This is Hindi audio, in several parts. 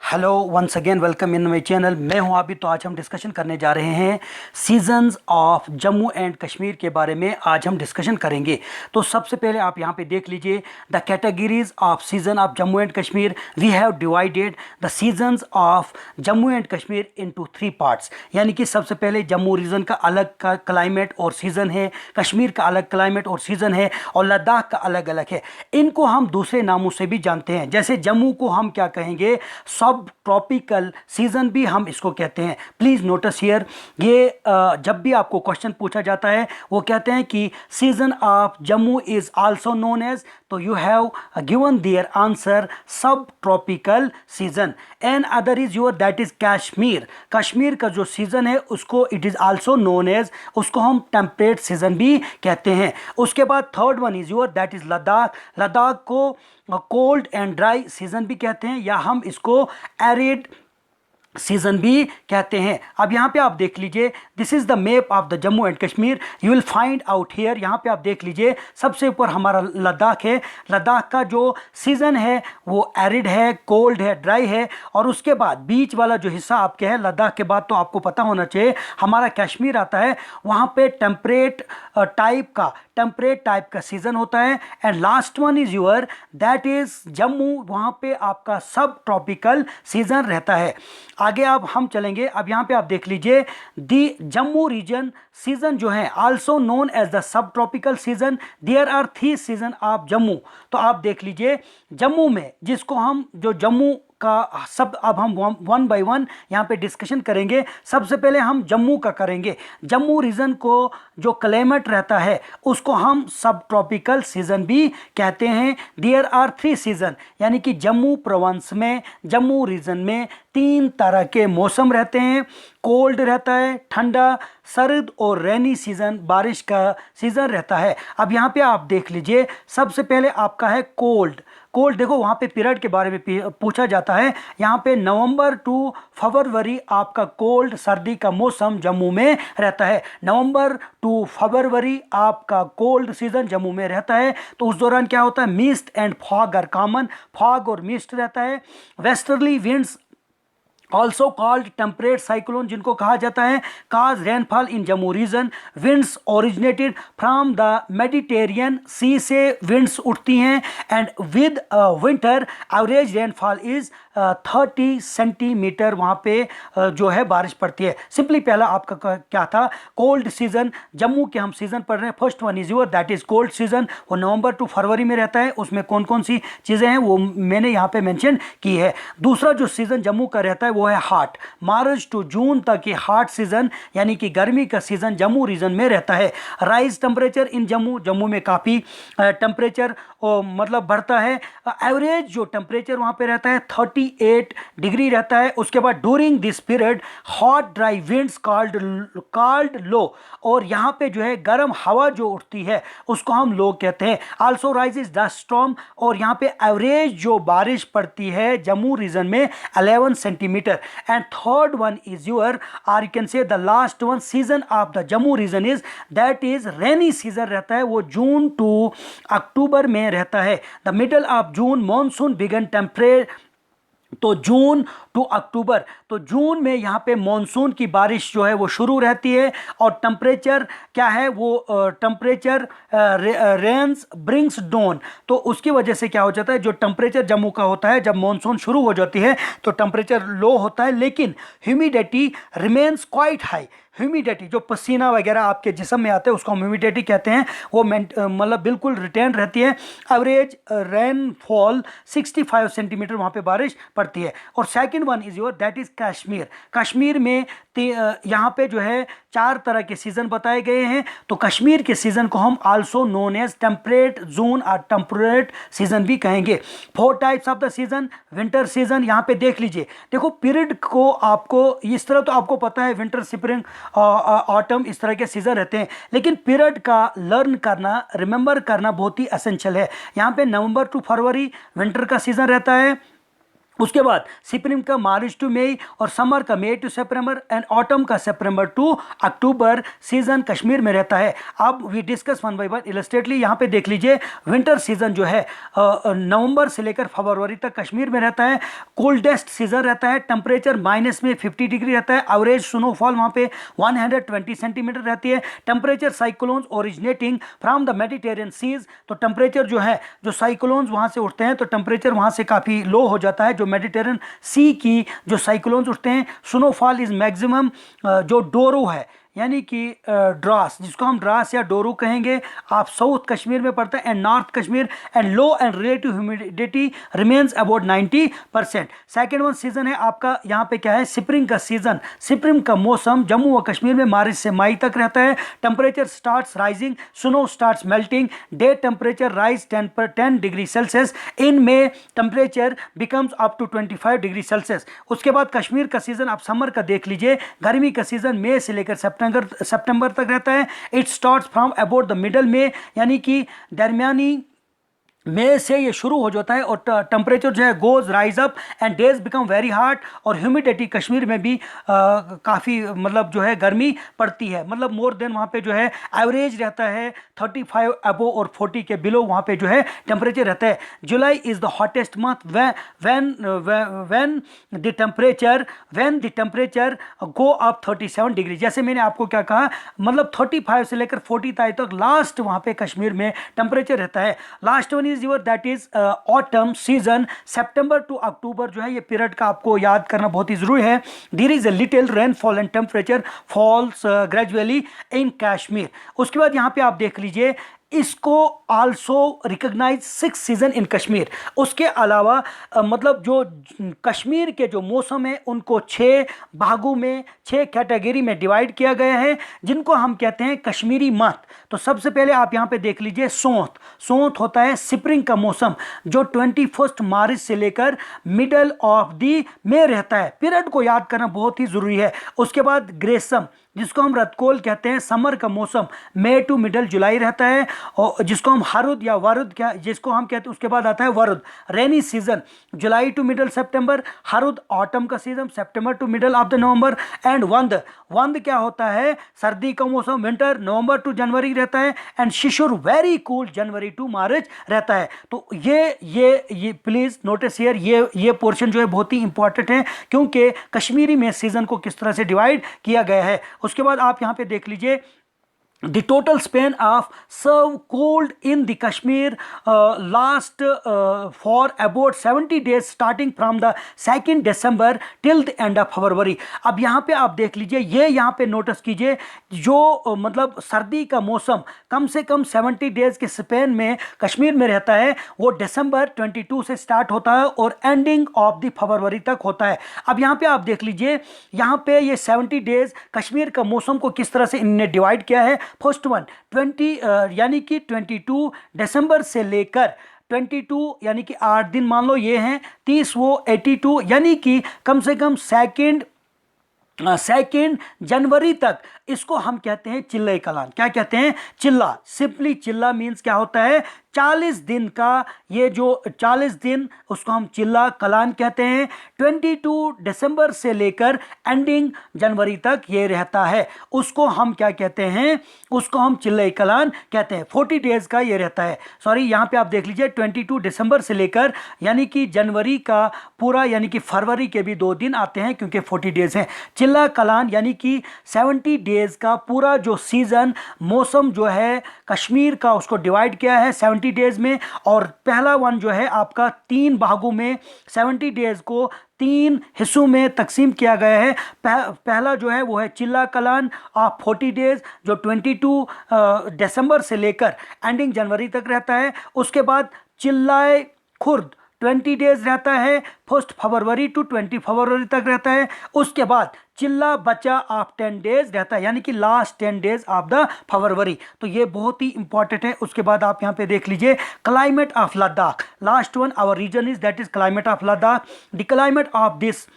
Hello once again welcome in my channel. मैं हूं अभी। तो आज हम डिस्कशन करने जा रहे हैं seasons of Jammu and Kashmir के बारे में। आज हम डिस्कशन करेंगे। तो सबसे पहले आप यहां पे देख लीजिए the categories of season of Jammu and Kashmir. We have divided the seasons of Jammu and Kashmir into 3 parts. यानी कि सबसे पहले जम्मू रीजन का अलग का क्लाइमेट और सीज़न है, कश्मीर का अलग क्लाइमेट और सीज़न है, और लद्दाख का अलग अलग है। इनको हम दूसरे नामों से भी जानते हैं। जैसे जम्मू को हम क्या कहेंगे, सब ट्रॉपिकल सीजन भी हम इसको कहते हैं। प्लीज नोटिस हियर, ये जब भी आपको क्वेश्चन पूछा जाता है वो कहते हैं कि season of Jammu is also known as, तो you have given their answer sub tropical season. And other is your that is Kashmir. Kashmir का जो सीजन है उसको it is also known as, उसको हम टेम्परेट सीजन भी कहते हैं। उसके बाद third one is your that is Ladakh. Ladakh को कोल्ड एंड ड्राई सीजन भी कहते हैं, या हम इसको एरिड सीजन भी कहते हैं। अब यहाँ पे आप देख लीजिए, this is the map of the Jammu and Kashmir. You will find out here. यहाँ पे आप देख लीजिए सबसे ऊपर हमारा लद्दाख है। लद्दाख का जो सीजन है वो एरिड है, कोल्ड है, ड्राई है। और उसके बाद बीच वाला जो हिस्सा आपके है लद्दाख के बाद, तो आपको पता होना चाहिए हमारा कश्मीर आता है। वहाँ पे टेम्परेट टाइप का सीजन होता है। And last one is your that is Jammu. वहाँ पे आपका सब ट्रॉपिकल सीजन रहता है। आगे अब हम चलेंगे। अब यहाँ पे आप देख लीजिए दी जम्मू रीजन सीजन जो है also known as the sub tropical season. There are 3 season of Jammu. तो आप देख लीजिए जम्मू में, जिसको हम जो जम्मू का सब, अब हम वन बाय वन यहाँ पे डिस्कशन करेंगे। सबसे पहले हम जम्मू का करेंगे। जम्मू रीजन को जो क्लाइमेट रहता है उसको हम सब ट्रॉपिकल सीजन भी कहते हैं। देयर आर 3 सीजन, यानी कि जम्मू प्रोविंस में, जम्मू रीजन में 3 तरह के मौसम रहते हैं। कोल्ड रहता है, ठंडा, सर्द, और रेनी सीजन, बारिश का सीजन रहता है। अब यहाँ पे आप देख लीजिए सबसे पहले आपका है कोल्ड। कोल्ड देखो वहाँ पे पीरियड के बारे में पूछा जाता है। यहाँ पे नवंबर टू फरवरी आपका कोल्ड, सर्दी का मौसम जम्मू में रहता है। नवंबर टू फरवरी आपका कोल्ड सीजन जम्मू में रहता है। तो उस दौरान क्या होता है, mist and fog are common. Fog और मिस्ट रहता है। Westerly winds also called temperate cyclone, जिनको कहा जाता है, cause rainfall in Jammu region. Winds originated from the Mediterranean sea से विंड्स उठती हैं। And with winter average rainfall is 30 centimetre वहाँ पे जो है बारिश पड़ती है। सिंपली पहला आपका क्या था, कोल्ड सीजन। जम्मू के हम सीजन पढ़ रहे हैं। First one is your that is cold season. वो नवंबर टू फरवरी में रहता है। उसमें कौन कौन सी चीज़ें हैं वो मैंने यहाँ पे मेंशन की है। दूसरा जो सीजन जम्मू का रहता है वो है हॉट। मार्च टू जून तक ये हॉट सीजन, यानी कि गर्मी का सीजन जम्मू रीजन में रहता है। राइज टेम्परेचर इन जम्मू में काफ़ी टेम्परेचर मतलब बढ़ता है। एवरेज जो टेम्परेचर वहाँ पे रहता है 38 डिग्री रहता है। उसके बाद during this period hot dry winds called लो, और यहाँ पे जो है गर्म हवा जो उठती है उसको हम लो कहते हैं। आल्सो राइजेस डस्ट स्टॉर्म, और यहाँ पे एवरेज जो बारिश पड़ती है जम्मू रीजन में 11 centimetre. And third one is your, और you can say the last one season of the Jammu region is that is rainy season रहता है। वो जून टू अक्टूबर में रहता है। The middle of June monsoon began temperate, तो जून टू अक्टूबर, तो जून में यहाँ पे मॉनसून की बारिश जो है वो शुरू रहती है। और टेम्परेचर क्या है, वो टेम्परेचर रेन्स ब्रिंग्स डाउन, तो उसकी वजह से क्या हो जाता है, जो टेम्परेचर जम्मू का होता है जब मॉनसून शुरू हो जाती है तो टेम्परेचर लो होता है, लेकिन humidity remains quite high. Humidity जो पसीना वगैरह आपके जिस्म में आते हैं उसको हम ह्यूमिडिटी कहते हैं, वो मतलब बिल्कुल रिटेन रहती है। एवरेज रेनफॉल 65 सेंटीमीटर वहाँ पे बारिश पड़ती है। और second one is your that is Kashmir. Kashmir में यहाँ पे जो है 4 तरह के सीजन बताए गए हैं। तो कश्मीर के सीजन को हम also known as temperate zone और टेम्परेट सीजन भी कहेंगे। 4 types of the season. Winter season यहाँ पे देख लीजिए, देखो पीरियड को आपको इस तरह तो आपको पता है, विंटर, स्प्रिंग, ऑटम, इस तरह के सीजन रहते हैं, लेकिन पीरियड का लर्न करना, रिमेंबर करना बहुत ही एसेंशियल है। यहाँ पे नवंबर टू फरवरी विंटर का सीजन रहता है। उसके बाद स्प्रिंग का मार्च टू मई और समर का May to September and autumn का September to October season Kashmir में रहता है। अब we discuss one by one illustratively. यहाँ पे देख लीजिए विंटर सीजन जो है नवंबर से लेकर फरवरी तक कश्मीर में रहता है। कोल्डेस्ट सीजन रहता है, टेम्परेचर माइनस में 50 डिग्री रहता है। एवरेज स्नोफॉल वहाँ पे 120 सेंटीमीटर रहती है। Temperature cyclones originating from the Mediterranean seas, तो टेम्परेचर जो है जो साइक्लोन्स वहाँ से उठते हैं तो टेम्परेचर वहाँ से काफ़ी लो हो जाता है। जो मेडिटेरियन सी की जो साइक्लोन्स उठते हैं, स्नोफॉल इज मैक्सिमम जो डोरो है यानी कि ड्रास, जिसको हम ड्रास या डोरू कहेंगे, आप साउथ कश्मीर में पड़ता है and north Kashmir, and low and relative humidity remains about 90%। Second one season है आपका यहाँ पे क्या है, स्प्रिंग का सीजन। स्प्रिंग का मौसम जम्मू व कश्मीर में मार्च से मई तक रहता है। Temperature starts rising, snow starts melting, day temperature rise 10 degree Celsius, in May temperature becomes up to 25 degree Celsius. उसके बाद कश्मीर का सीजन आप समर का देख लीजिए, गर्मी का सीजन मई से लेकर सितंबर तक रहता है। It starts from about the middle में, यानी कि दरमियानी मई से ये शुरू हो जाता है और टेम्परेचर जो है goes rise up and days become very hot. और ह्यूमिडिटी कश्मीर में भी काफ़ी मतलब जो है गर्मी पड़ती है, मतलब मोर देन वहाँ पे जो है एवरेज रहता है 35 अबो और 40 के बिलो वहाँ पे जो है टेम्परेचर रहता है। जुलाई is the hottest month when the temperature go up 37 degree. जैसे मैंने आपको क्या कहा, मतलब 35 से लेकर 40 तक लास्ट वहाँ पे कश्मीर में टेम्परेचर रहता है। Last one is your that is autumn season, September to October जो है ये पीरियड का आपको याद करना बहुत ही जरूरी है। There is a little rainfall and temperature falls gradually in Kashmir. उसके बाद यहाँ पे आप देख लीजिए, इसको also recognise 6 season in Kashmir. उसके अलावा मतलब जो कश्मीर के जो मौसम है उनको 6 भागों में, 6 कैटेगरी में डिवाइड किया गया है, जिनको हम कहते हैं कश्मीरी मंथ। तो सबसे पहले आप यहाँ पे देख लीजिए सोंत। सोंत होता है स्प्रिंग का मौसम जो 21 मार्च से लेकर मिडल ऑफ दी में रहता है। पीरियड को याद करना बहुत ही जरूरी है। उसके बाद ग्रेसम, जिसको हम रतकोल कहते हैं, समर का मौसम मई टू मिडल जुलाई रहता है, और जिसको हम हरुद या वरुद क्या जिसको हम कहते हैं, उसके बाद आता है वरुद, rainy season July to middle September. हरुद ऑटम का season September to middle of the November. And वंद, वंद क्या होता है, सर्दी का मौसम विंटर नवंबर टू जनवरी रहता है। एंड शिशुर very cool January to March रहता है। तो ये प्लीज नोटिस हियर, ये पोर्शन जो है बहुत ही इंपॉर्टेंट है, क्योंकि कश्मीरी में सीजन को किस तरह से डिवाइड किया गया है। उसके बाद आप यहां पे देख लीजिए, the total span of serve cold in the Kashmir last for about 70 days starting from the 2nd December till the end of February। अब यहाँ पे आप देख लीजिए, ये यहाँ पे नोटिस कीजिए, जो मतलब सर्दी का मौसम कम से कम 70 डेज के स्पेन में कश्मीर में रहता है, वो दिसंबर 22 से स्टार्ट होता है और एंडिंग ऑफ द फरवरी तक होता है। अब यहाँ पे आप देख लीजिए, यहाँ पे ये 70 डेज कश्मीर का मौसम को किस तरह से इनने डिवाइड किया है। फर्स्ट वन 20 यानी कि 22 दिसंबर से लेकर 22 यानी कि 8 दिन मान लो ये हैं, 30 वो 82 यानी कि कम से कम सेकेंड जनवरी तक इसको हम कहते हैं चिल्ला कलान। क्या कहते हैं? चिल्ला। सिंपली चिल्ला मीन्स क्या होता है, 40 दिन का, ये जो 40 दिन उसको हम चिल्ला कलान कहते हैं। 22 दिसंबर से लेकर एंडिंग जनवरी तक ये रहता है, उसको हम क्या कहते हैं, उसको हम चिल्ला कलान कहते हैं। 40 डेज का ये रहता है। सॉरी, यहाँ पे आप देख लीजिए 22 दिसंबर से लेकर यानी कि जनवरी का पूरा, यानी कि फरवरी के भी 2 दिन आते हैं क्योंकि 40 डेज हैं। चिल्ला कलान यानी कि 70 डेज का पूरा जो सीजन मौसम जो है कश्मीर का, उसको डिवाइड किया है 70 डेज में। और पहला वन जो है आपका 3 भागों में 70 डेज को 3 हिस्सों में तकसीम किया गया है। पहला जो है वो है चिल्ला कलान ऑफ 40 डेज, जो 22 दिसंबर से लेकर एंडिंग जनवरी तक रहता है। उसके बाद चिल्लाए खुर्द 20 डेज रहता है, 1 फरवरी टू 20 फरवरी तक रहता है। उसके बाद चिल्ला बचा ऑफ 10 डेज रहता है, यानी कि लास्ट 10 डेज ऑफ द फरवरी। तो ये बहुत ही इंपॉर्टेंट है। उसके बाद आप यहाँ पे देख लीजिए climate of Ladakh. Last one hour region is that is climate of Ladakh. The climate of this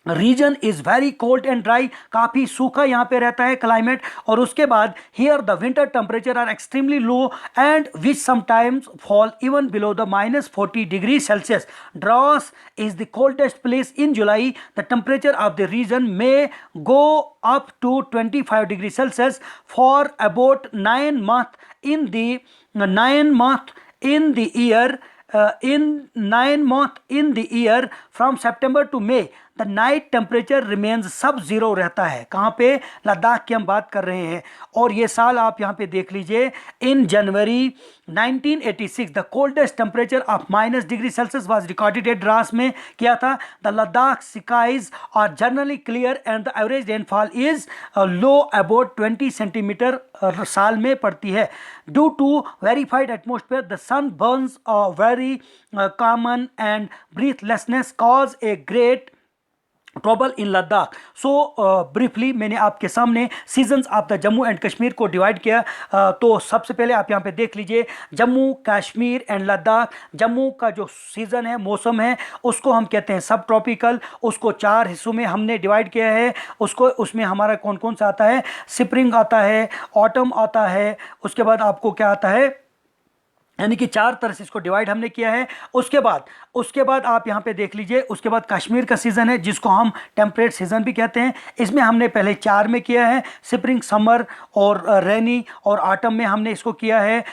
region is very cold and dry, काफ़ी सूखा यहाँ पे रहता है क्लाइमेट। और उसके बाद here the winter temperature are extremely low and which sometimes fall even below the -40 degree Celsius. Dras is the coldest place in July. The temperature of the region may go up to 25 degrees Celsius for about 9 months in the 9 month in the year in 9 month in the year from September to May. The night temperature remains सब जीरो रहता है। कहाँ पे? लद्दाख की हम बात कर रहे हैं। और ये साल आप यहाँ पे देख लीजिए, in January 1986 the coldest temperature of -degree Celsius was recorded at Dras में किया था। The Ladakh skies are generally clear and the average rainfall is low about 20 centimetre साल में पड़ती है। Due to verified atmosphere the sun burns very common and breathlessness cause a great trouble in Ladakh. So briefly मैंने आपके सामने seasons of the Jammu and Kashmir को डिवाइड किया। तो सबसे पहले आप यहाँ पे देख लीजिए, जम्मू कश्मीर एंड लद्दाख। जम्मू का जो सीज़न है, मौसम है, उसको हम कहते हैं सब ट्रॉपिकल। उसको 4 हिस्सों में हमने डिवाइड किया है। उसमें हमारा कौन कौन सा आता है? स्प्रिंग आता है, ऑटम आता है, उसके बाद आपको क्या आता है, यानी कि 4 तरह से इसको डिवाइड हमने किया है। उसके बाद आप यहाँ पे देख लीजिए, उसके बाद कश्मीर का सीज़न है जिसको हम टेम्परेट सीज़न भी कहते हैं। इसमें हमने पहले 4 में किया है, स्प्रिंग, समर और रेनी और ऑटम में हमने इसको किया है।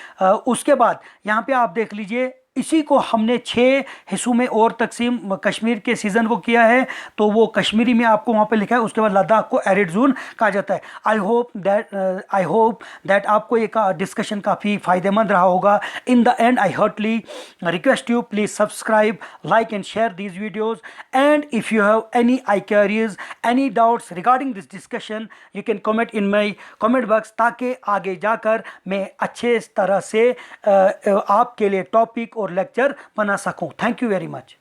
उसके बाद यहाँ पे आप देख लीजिए, इसी को हमने 6 हिस्सों में और तकसीम कश्मीर के सीज़न को किया है। तो वो कश्मीरी में आपको वहाँ पे लिखा है। उसके बाद लद्दाख को एरिड जोन कहा जाता है। आई होप दैट आपको ये डिस्कशन काफ़ी फ़ायदेमंद रहा होगा। In the end I heartily request you, please subscribe, like and share these videos. And if you have any queries, any doubts regarding this discussion, you can comment in my comment box, ताकि आगे जाकर मैं अच्छे तरह से आपके लिए टॉपिक और लेक्चर बना सकूं। Thank you very much.